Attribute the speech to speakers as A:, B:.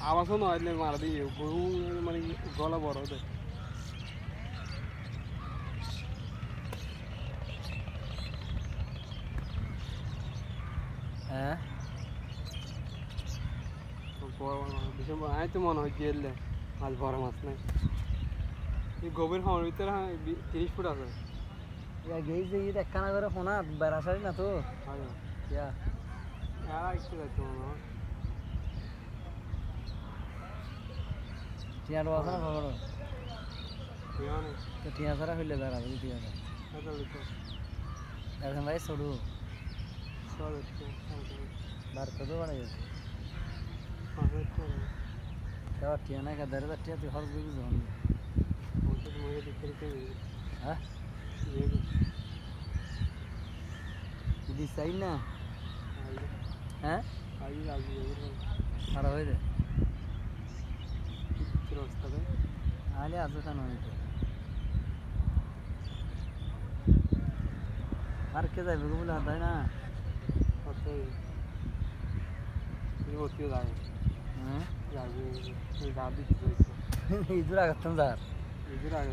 A: আওয়াজও নয় মারা দিয়ে গরু মানে গলা বড় দেয়
B: হ্যাঁ
A: আমি তো মনে হয় জেললে মাছ বড় মাছ নাই গভীর খাওয়ার ভিতরে 30 ফুট আছে
B: গেই যে ঈদ একখানা করে ফোনা বেড়াশারি না তো
A: একটু যাচ্ছে মনে হয়
B: টিয়ার আছে না খবর তো টিয়া ছাড়া হইলে বেড়াবে টিয়া এখন ভাই সরু বাড়তে তো বাড়াই গেছে টিয়া নাই কাদারে টিয়া তুই খরচ করবি যখন হ্যাঁ দিস চাই না হ্যাঁ খারাপ হয়ে যায় আলে আজ কেন হইতো আর কে যাইবে বলে তাই না হ্যাঁ ইদুর আগে যার
A: ইদুর আগে